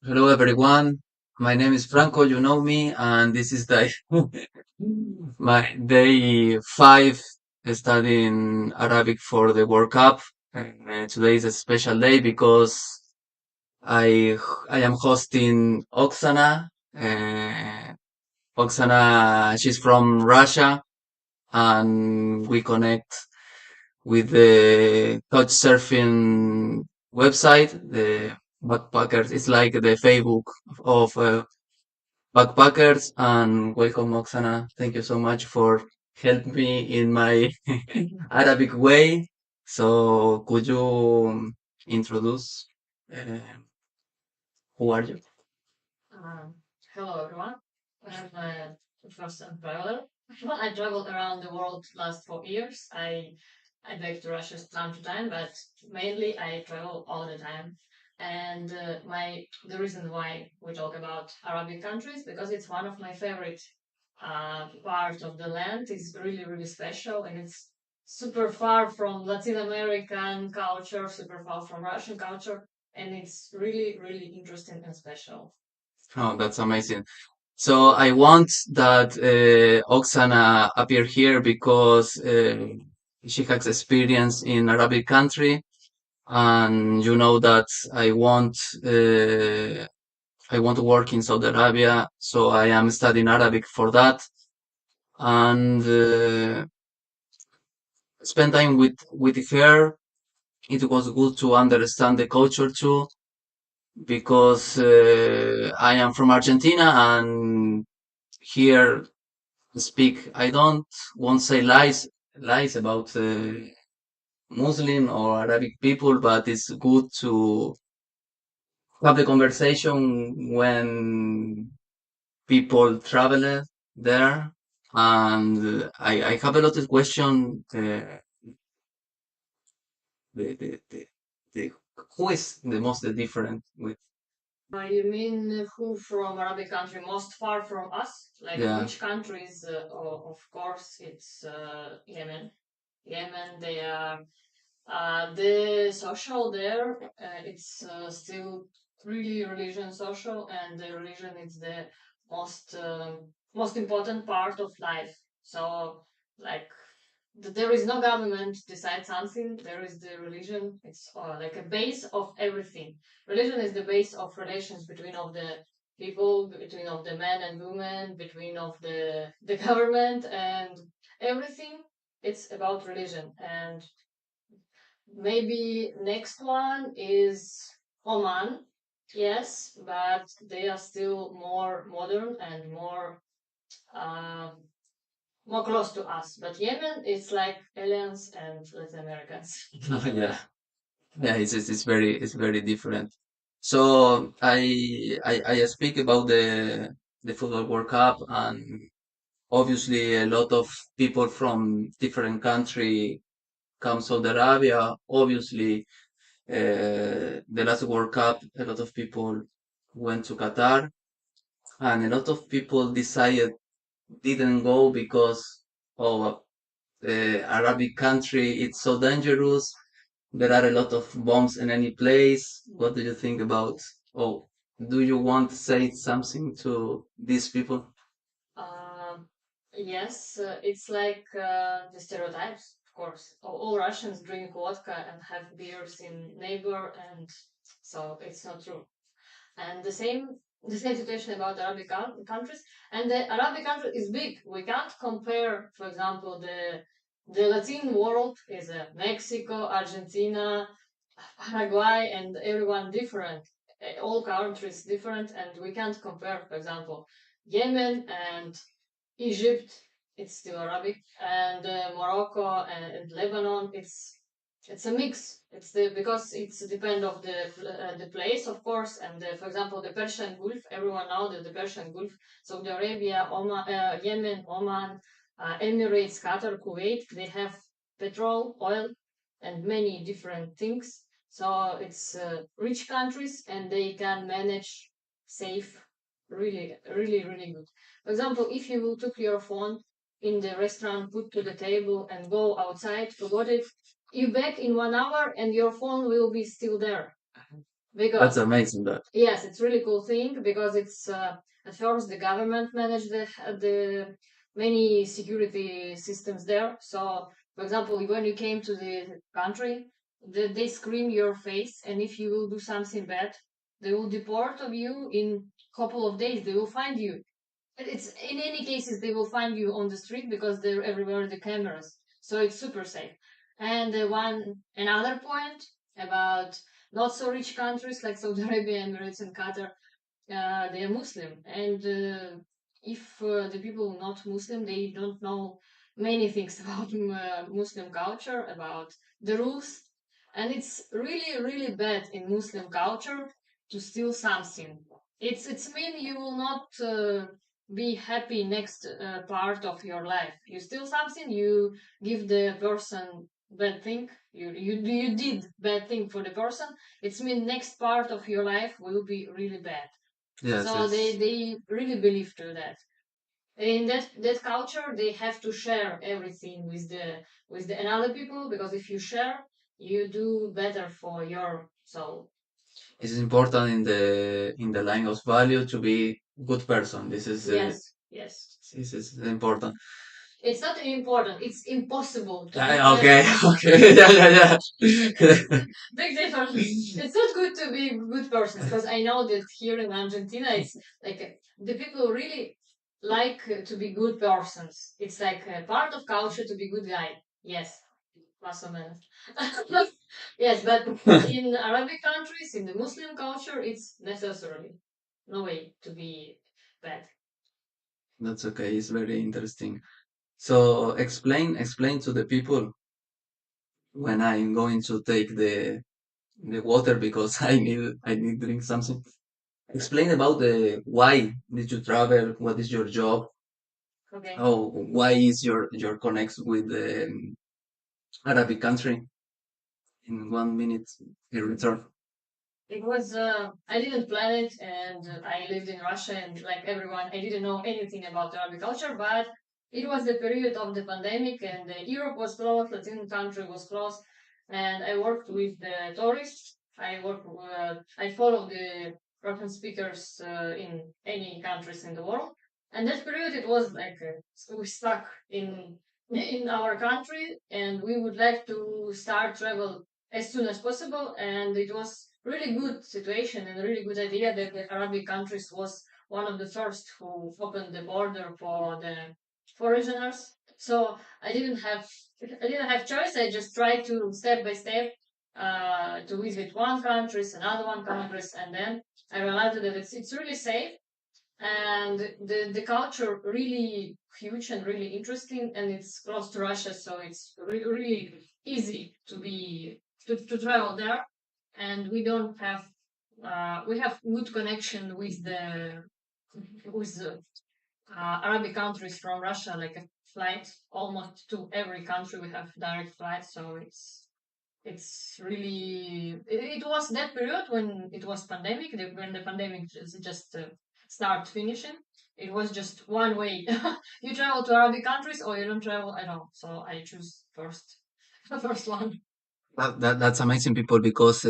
Hello everyone. My name is Franco, you know me, and this is the my day five studying Arabic for the World Cup. Today is a special day because I I am hosting Oksana. Oksana, she's from Russia, and we connect with the Couchsurfing website, the backpackers. It's like the Facebook of backpackers. And welcome, Oksana. Thank you so much for help me in my Arabic way. So could you introduce uh, who are you? Um, Hello, everyone. I'm a first-time traveler. I traveled around the world last 4 years. I back to Russia time to time, but mainly I travel all the time. And my the reason why we talk about Arabic countries because it's one of my favorite part of the land. It's really really special, and it's super far from Latin American culture, super far from Russian culture, and it's really really interesting and special. Oh, that's amazing. So I want that Oksana appear here because she has experience in Arabic country, and you know that I want uh, I want to work in Saudi Arabia, so I am studying Arabic for that, and spend time with her. It was good to understand the culture too, because I am from Argentina, and here speak. I don't want to say lies about Muslim or Arabic people, but it's good to have the conversation when people travel there. And I have a lot of question. The who is the most different with? You mean who from Arabic country most far from us? Like Yeah. which countries? Of course, it's Yemen. Yemen, they are the social there. It's still really religion social, and the religion is the most important part of life. So, like there is no government decide something. There is the religion. It's like a base of everything. Religion is the base of relations between of the people, between of the men and women, between of the government and everything. It's about religion. And maybe next one is Oman. Yes, but they are still more modern and um, more close to us. But Yemen is like aliens and Latin Americans. Yeah. Yeah, it's very different. So I speak about the football World Cup, and obviously a lot of people from different country come Saudi Arabia. Obviously, the last World Cup, a lot of people went to Qatar, and a lot of people decided didn't go because of Arabic country. It's so dangerous. There are a lot of bombs in any place. What do you think about? Oh, do you want to say something to these people? Um, yes, it's like the stereotypes, of course. All Russians drink vodka and have beers in neighbor, and so it's not true. And the same situation about Arabic countries. And the Arabic country is big. We can't compare, for example, the Latin world is Mexico, Argentina, Paraguay, and everyone different. All countries different, and we can't compare, for example, Yemen and Egypt, it's still Arabic, and Morocco and Lebanon, it's a mix. It's the because it's depend of the place, of course, and for example, the Persian Gulf. Everyone know that the Persian Gulf, Saudi Arabia, Oman, Yemen, Oman, Emirates, Qatar, Kuwait, they have petrol, oil, and many different things. So it's rich countries, and they can manage safe, really, really, really good. For example, if you will took your phone in the restaurant, put to the table, and go outside, forgot it, you back in 1 hour, and your phone will be still there. That's because amazing. That yes, it's really cool thing because it's at first the government managed the many security systems there. So, for example, when you came to the country, they screen your face, and if you will do something bad, they will deport of you in couple of days. They will find you. It's in any cases they will find you on the street because they're everywhere the cameras. So it's super safe. And one another point about not so rich countries like Saudi Arabia, Emirates, and Qatar, they are Muslim, and if the people not Muslim, they don't know many things about Muslim culture, about the rules, and it's really really bad in Muslim culture to steal something. It's mean you will not be happy next part of your life. You steal something, you give the person bad thing. You did bad thing for the person. It's mean next part of your life will be really bad. yes, So yes. they really believe to that. In that culture, they have to share everything with the another people because if you share, you do better for your soul. It's important in the line of value to be good person. Yes, yes. This is important. It's not important. It's impossible to be Yeah, bad okay, person. okay, yeah, yeah. Big difference. It's not good to be a good person because I know that here in Argentina, it's like the people really like to be good persons. It's like a part of culture to be good guy. Yes, más o menos. Yes, but in Arabic countries, in the Muslim culture, it's necessarily no way to be bad. That's okay. It's very interesting. So explain to the people when I'm going to take the water because I need drink something. Explain about the why did you travel? What is your job? Okay. Oh, why is your connect with the Arabic country? In 1 minute, you return. It was, I didn't plan it, and I lived in Russia, and like everyone, I didn't know anything about Arabic culture, but it was the period of the pandemic, and Europe was closed, Latin country was closed, and I worked with the tourists. I follow the Russian speakers in any countries in the world, and that period it was like we stuck in our country, and we would like to start travel as soon as possible. And it was really good situation and a really good idea that the Arabic countries was one of the first who opened the border for the foreigners. So I didn't have choice. I just tried to step by step to visit one countries, another one countries, and then I realized that it's really safe and the culture really huge and really interesting, and it's close to Russia, so it's really easy to travel there. And we don't have we have good connection with the Arabic countries from Russia, like a flight almost to every country. We have direct flights, so it's really it was that period when it was pandemic when the pandemic just start finishing. It was just one way. You travel to Arabic countries or you don't travel at all, so I choose first the first one. That's amazing, people, because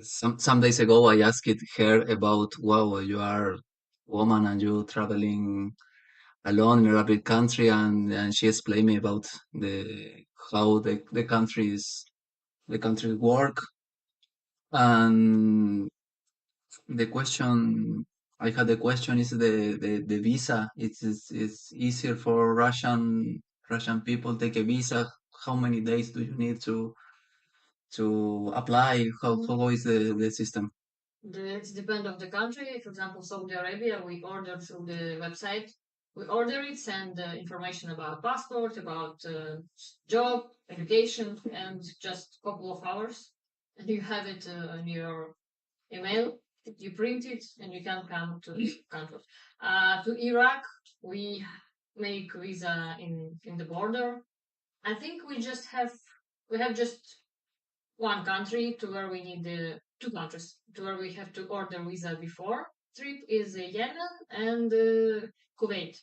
some days ago I asked her about, wow, you are woman and you traveling alone in a Arabic country, and she explained me about the how the country work, and the question I had the question is the visa. It's easier for Russian people take a visa. How many days do you need to apply? How is the system? It depends of the country. For example, Saudi Arabia, we order through the website. We order it, send information about passport, about job, education, and just a couple of hours, and you have it in your email. You print it, and you can come to the country. To Iraq, we make visa in the border. I think we have just one country to where we need the two countries to where we have to order visa before trip is Yemen and Kuwait.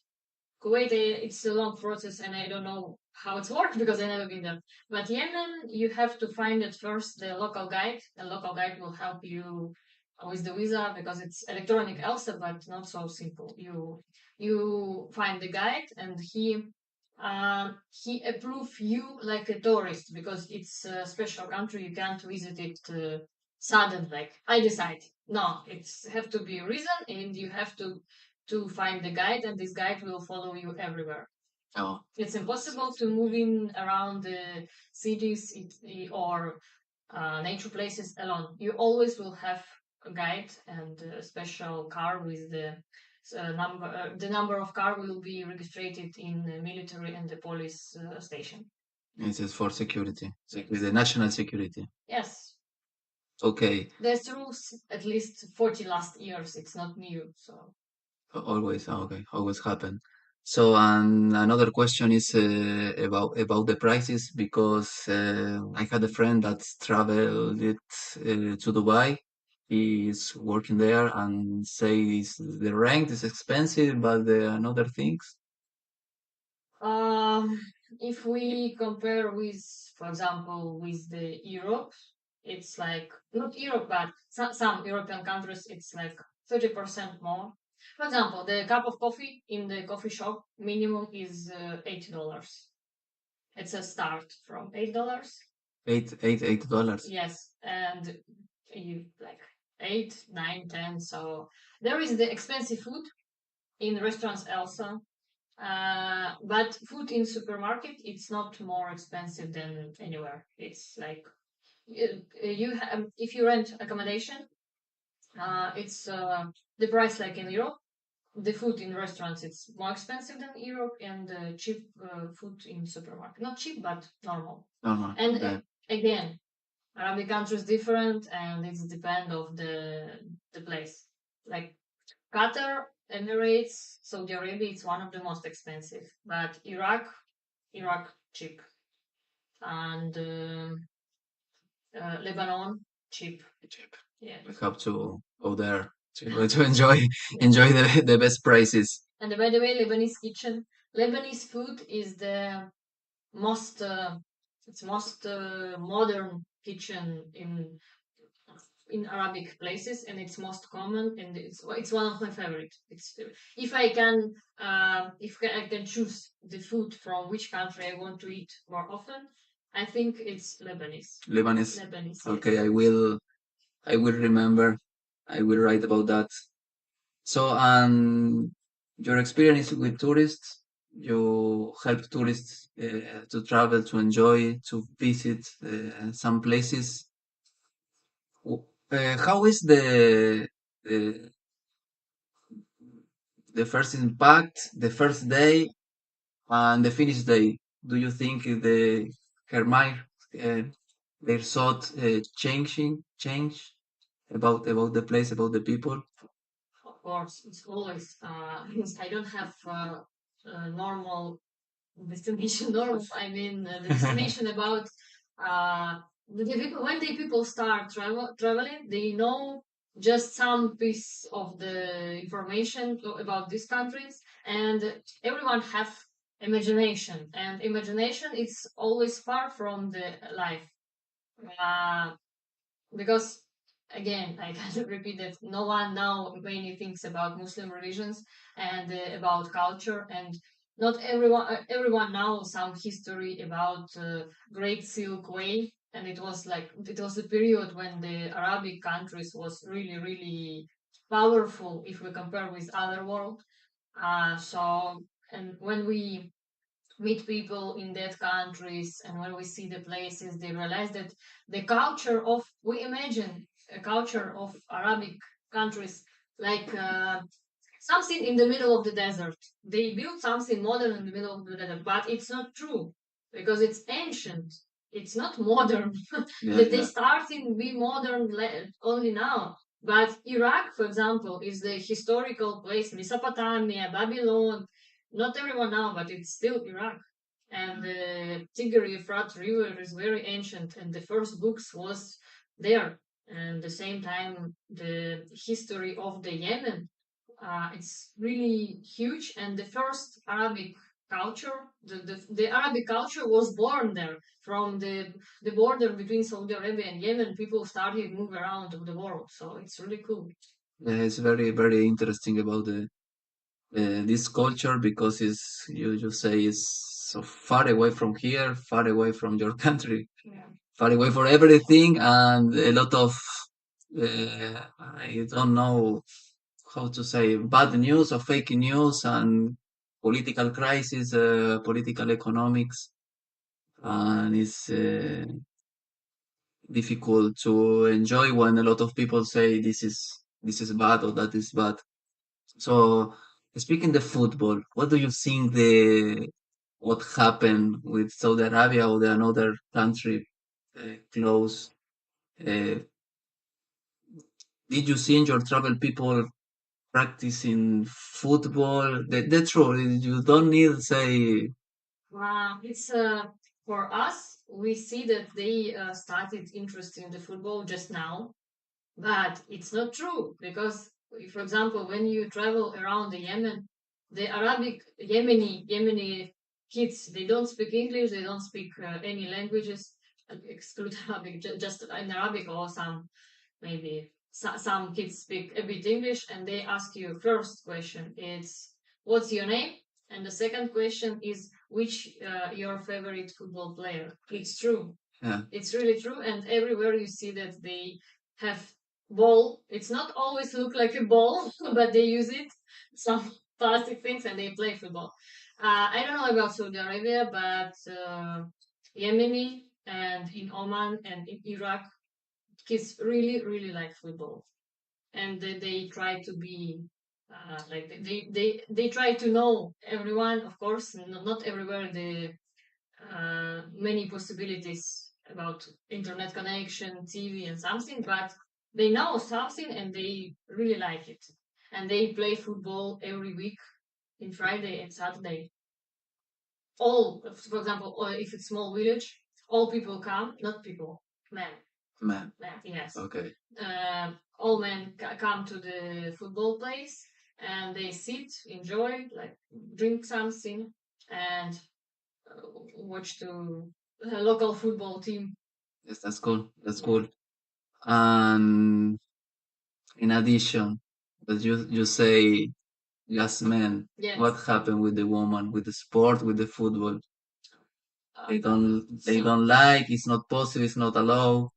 Kuwait, it's a long process, and I don't know how it's worked because I never been there. But Yemen, you have to find at first the local guide. The local guide will help you with the visa because it's electronic also, but not so simple. You find the guide and he approve you like a tourist because it's a special country. You can't visit it sudden like I decide. No, it's have to be a reason, and you have to find the guide, and this guide will follow you everywhere. Oh, It's impossible to move in around the cities or nature places alone. You always will have a guide and a special car with the number. The number of car will be registered in the military and the police station. it is for security, Yes. the national security. Yes. Okay, There's rules at least 40 last years. It's not new. So always, okay, always happen. So, and another question is about the prices because I had a friend that traveled to Dubai. He is working there and says the rent is expensive, but the another things. Um, if we compare with, for example, with the Europe, it's like not Europe, but some European countries, it's like 30% more. For example, the cup of coffee in the coffee shop minimum is $8. It's a start from $8. $8. Yes, and you like 8, 9, 10. So there is the expensive food in restaurants also, but food in supermarket it's not more expensive than anywhere. It's like you have, if you rent accommodation, it's the price like in Europe. The food in restaurants it's more expensive than Europe, and cheap food in supermarket. Not cheap, but normal. Normal. And Okay. again, Arabic countries different, and it's depend of the place. Like Qatar, Emirates, Saudi Arabia, it's one of the most expensive. But Iraq cheap, and Lebanon cheap. Cheap. Yeah, We have to go there to enjoy enjoy the best prices. and by the way, Lebanese food is the most it's most modern kitchen in Arabic places, and it's most common, and it's one of my favorite. It's if I can choose the food from which country I want to eat more often, I think it's Lebanese. Lebanese. Lebanese, Okay, yes. I will remember. I will write about that. So, your experience with tourists, you help tourists to travel, to enjoy, to visit some places. How is the the first impact, the first day, and the finish day? Do you think the Hermai, uh, their thought change about the place, about the people? Of course, it's always I don't have normal destination. Normal, I mean the destination about the people. When the people start traveling, they know just some piece of the information about these countries, and everyone have imagination, and imagination is always far from the life. uh, because again I can't repeat that no one now many things about Muslim religions and about culture, and not everyone knows some history about Great Silk Way, and it was a period when the Arabic countries was really powerful if we compare with other world. So and when we meet people in that countries, and when we see the places, they realize that the culture of we imagine a culture of Arabic countries like something in the middle of the desert. They built something modern in the middle of the desert, but it's not true because it's ancient. It's not modern. Yeah, That they yeah. starting be modern only now. But Iraq, for example, is the historical place. Mesopotamia, Babylon. Not everyone now, but it's still Iraq. And the Tigris Euphrates River is very ancient, and the first books was there. And the same time, the history of the Yemen, it's really huge. And the first Arabic culture. The Arabic culture was born there from the border between Saudi Arabia and Yemen. People started move around the world, so it's really cool. Yeah, it's very, very interesting about the this culture because it's you say it's so far away from here, far away from your country, Yeah. far away for everything, and a lot of I don't know how to say bad news or fake news and political crisis, political economics, and it's difficult to enjoy when a lot of people say this is bad or that is bad. So speaking the football, what do you think the what happened with Saudi Arabia or the another country close? Uh, did you see in your travel people practicing football? That's true. You don't need say It's for us. We see that they started interest in the football just now, but it's not true because, for example, when you travel around the Yemen, the Arabic Yemeni kids they don't speak English, they don't speak any languages, exclude Arabic, just in Arabic or some maybe some kids speak a bit English, and they ask you first question it's what's your name, and the second question is which your favorite football player. It's true, yeah, it's really true, and everywhere you see that they have ball. It's not always look like a ball, but they use it, some plastic things, and they play football. I don't know about Saudi Arabia, but Yemeni and in Oman and in Iraq, kids really, really like football, and they try to be like they try to know everyone. Of course, not everywhere the many possibilities about internet connection, TV, and something, but they know something and they really like it. And they play football every week in Friday and Saturday. All, for example, or if it's small village, all people come, not people, men, man. men, yes. Okay. All men come to the football place and they sit, enjoy, like drink something, and watch the local football team. Yes, that's cool. That's Yeah. cool. And in addition, that you say just men, what Yes. happened with the woman, with the sport, with the football? They So, don't like, it's not possible, it's not allowed.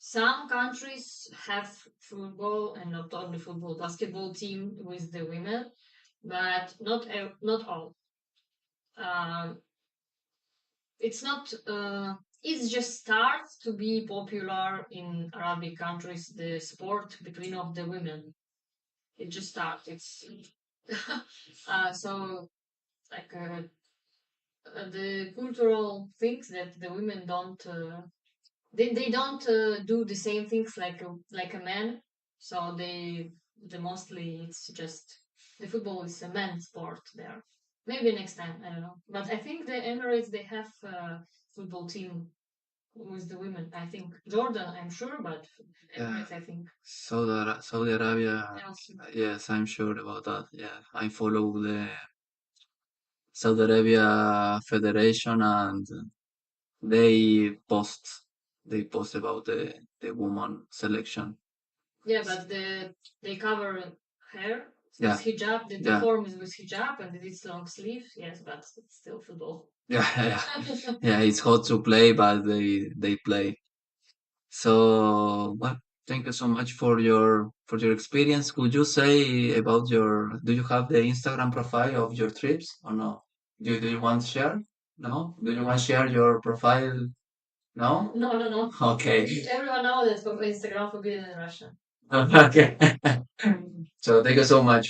some countries have football and not only football, basketball team with the women, but not all. Um, it's not. It's just start to be popular in Arabic countries. The sport between of the women. It just start. It's so like the cultural things that the women don't they don't do the same things like a man, so the mostly it's just the football is a men's sport there. Maybe next time, I don't know, but I think the Emirates they have football team with the women. I think Jordan I'm sure, but Yeah, Emirates I think Saudi Arabia, also. yes, I'm sure about that. Yeah, I follow the Saudi Arabia Federation and they post they post about the woman selection. Yeah, but they cover hair with Yeah, hijab. The yeah, form is with hijab and it's long sleeves. Yes, but it's still football. yeah, yeah, yeah. It's hard to play, but they play. So, well, thank you so much for your experience. Could you say about your, do you have the Instagram profile of your trips or no? Do you want to share? No? Do you want to share your profile? No? No, no, no. Okay. Everyone knows that Instagram forbidden in Russia. Okay. So thank you so much.